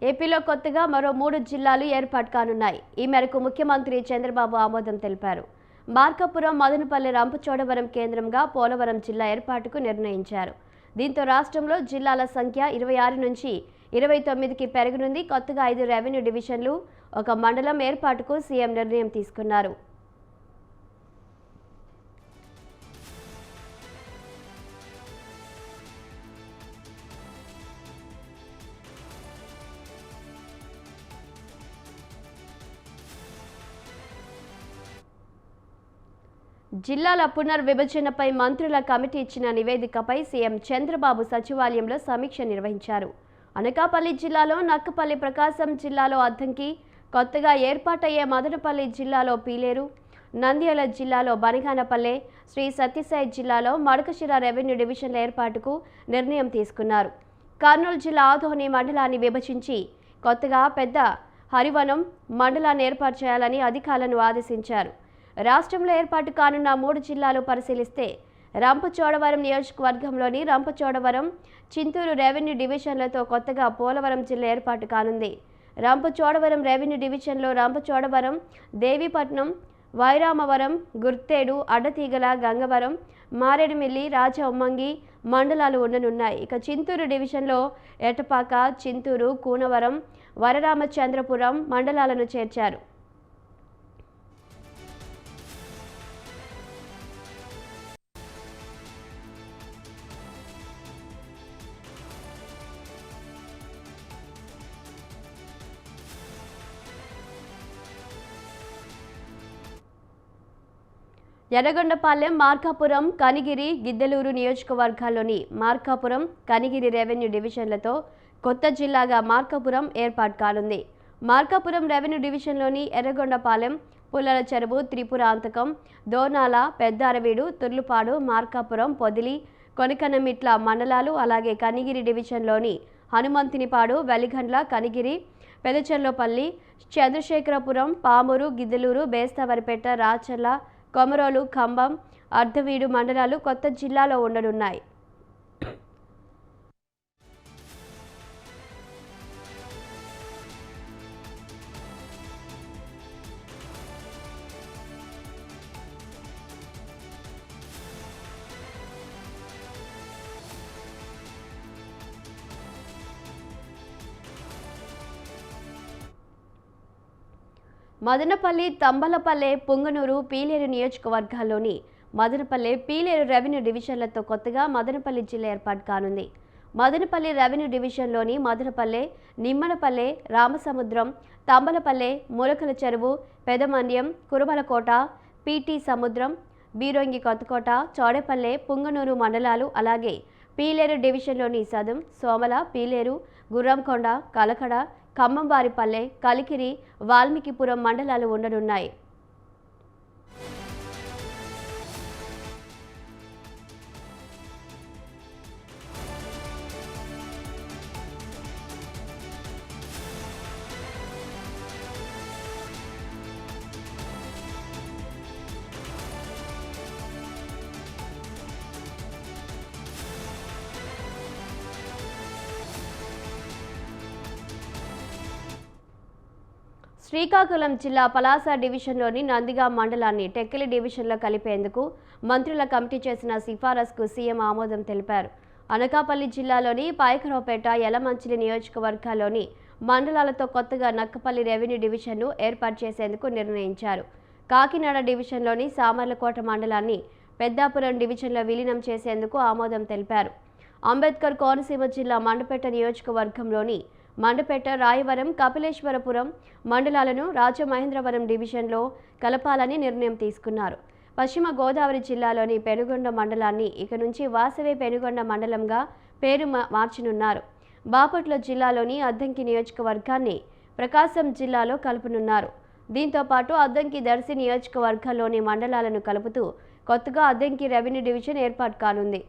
ఏపీలో కొత్తగా మరో 3 జిల్లాలు ఏర్పాటు కానున్నాయి. ఈ మేరకు ముఖ్యమంత్రి చంద్రబాబు ఆమోదం తెలిపారు. మార్కాపురం, మదనపల్లి, రంపచోడవరం కేంద్రంగా పోలవరం జిల్లా ఏర్పాటుకు నిర్ణయించారు. దీంతో రాష్ట్రంలో జిల్లాల సంఖ్య 26 నుంచి 29కి పెరగనుంది. కొత్తగా 5 రెవెన్యూ డివిజన్లు, ఒక మండలం ఏర్పాటుకు సీఎం నిర్ణయం తీసుకున్నారు. జిల్లాల పునర్విభజనపై మంత్రుల కమిటీ ఇచ్చిన నివేదికపై సీఎం చంద్రబాబు సచివాలయంలో సమీక్ష నిర్వహించారు. అనకాపల్లి జిల్లాలో నక్కపల్లి, ప్రకాశం జిల్లాలో అద్దంకి, కొత్తగా ఏర్పాటయ్యే మదనపల్లి జిల్లాలో పీలేరు, నంద్యాల జిల్లాలో బనగానపల్లె, శ్రీ సత్యసాయి జిల్లాలో మడకశిర రెవెన్యూ డివిజన్ల ఏర్పాటుకు నిర్ణయం తీసుకున్నారు. కర్నూలు జిల్లా ఆదోని మండలాన్ని విభజించి కొత్తగా పెద్ద హరివనం మండలాన్ని ఏర్పాటు చేయాలని అధికారులను ఆదేశించారు. రాష్ట్రంలో ఏర్పాటు కానున్న 3 జిల్లాలు పరిశీలిస్తే రంపచోడవరం నియోజకవర్గంలోని రంపచోడవరం, చింతూరు రెవెన్యూ డివిజన్లతో కొత్తగా పోలవరం జిల్లా ఏర్పాటు కానుంది. రంపచోడవరం రెవెన్యూ డివిజన్లో రంపచోడవరం, దేవీపట్నం, వైరామవరం, గుర్తేడు, అడ్డతీగల, గంగవరం, మారేడుమిల్లి, రాజా ఉమ్మంగి మండలాలు ఉండనున్నాయి. ఇక చింతూరు డివిజన్లో ఎటపాక, చింతూరు, కూనవరం, వరరామచంద్రపురం మండలాలను చేర్చారు. ఎర్రగొండపాలెం, మార్కాపురం, కనిగిరి, గిద్దలూరు నియోజకవర్గాల్లోని మార్కాపురం, కనిగిరి రెవెన్యూ డివిజన్లతో కొత్త జిల్లాగా మార్కాపురం ఏర్పాటు కానుంది. మార్కాపురం రెవెన్యూ డివిజన్లోని ఎర్రగొండపాలెం, పుల్లల చెరువు, త్రిపురాంతకం, దోర్నాల, పెద్దారవీడు, తుర్లుపాడు, మార్కాపురం, పొదిలి, కొనకనమిట్ల మండలాలు, అలాగే కనిగిరి డివిజన్లోని హనుమంతునిపాడు, వెలిగండ్ల, కనిగిరి, పెదచెర్లోపల్లి, చంద్రశేఖరపురం, పామూరు, గిద్దలూరు, బేస్తవారిపేట, రాచర్ల, కొమరోలు, ఖమ్మం, అర్ధవీడు మండలాలు కొత్త జిల్లాలో ఉండనున్నాయి. మదనపల్లి, తంబలపల్లె, పుంగనూరు, పీలేరు నియోజకవర్గాల్లోని మదనపల్లె, పీలేరు రెవెన్యూ డివిజన్లతో కొత్తగా మదనపల్లి జిల్లా ఏర్పాటు కానుంది. మదనపల్లి రెవెన్యూ డివిజన్లోని మదనపల్లె, నిమ్మనపల్లె, రామసముద్రం, తంబలపల్లె, ములకల చెరువు, పెదమన్యం, కురుమలకోట, పీటీ సముద్రం, బీరొంగి కొత్తకోట, చౌడేపల్లె, పుంగనూరు మండలాలు, అలాగే పీలేరు డివిజన్లోని సదుం, సోమల, పీలేరు, గుర్రంకొండ, కలకడ, ఖమ్మంవారిపల్లె, కలికిరి, వాల్మీకిపురం మండలాలు ఉండనున్నాయి. శ్రీకాకుళం జిల్లా పలాస డివిజన్లోని నందిగా మండలాన్ని టెక్కలి డివిజన్లో కలిపేందుకు మంత్రుల కమిటీ చేసిన సిఫారసుకు సీఎం ఆమోదం తెలిపారు. అనకాపల్లి జిల్లాలోని పాయకరావుపేట, యలమంచిలి నియోజకవర్గాల్లోని మండలాలతో కొత్తగా నక్కపల్లి రెవెన్యూ డివిజన్ను ఏర్పాటు చేసేందుకు నిర్ణయించారు. కాకినాడ డివిజన్లోని సామర్లకోట మండలాన్ని పెద్దాపురం డివిజన్లో విలీనం చేసేందుకు ఆమోదం తెలిపారు. అంబేద్కర్ కోనసీమ జిల్లా మండపేట నియోజకవర్గంలోని మండపేట, రాయవరం, కపిలేశ్వరపురం మండలాలను రాజమహేంద్రవరం డివిజన్లో కలపాలని నిర్ణయం తీసుకున్నారు. పశ్చిమ గోదావరి జిల్లాలోని పెనుగొండ మండలాన్ని ఇక నుంచి వాసవి పెనుగొండ మండలంగా పేరు మార్చనున్నారు. బాపట్ల జిల్లాలోని అద్దంకి నియోజకవర్గాన్ని ప్రకాశం జిల్లాలో కలుపనున్నారు. దీంతో పాటు అద్దంకి, దర్శి నియోజకవర్గాల్లోని మండలాలను కలుపుతూ కొత్తగా అద్దంకి రెవెన్యూ డివిజన్ ఏర్పాటు కానుంది.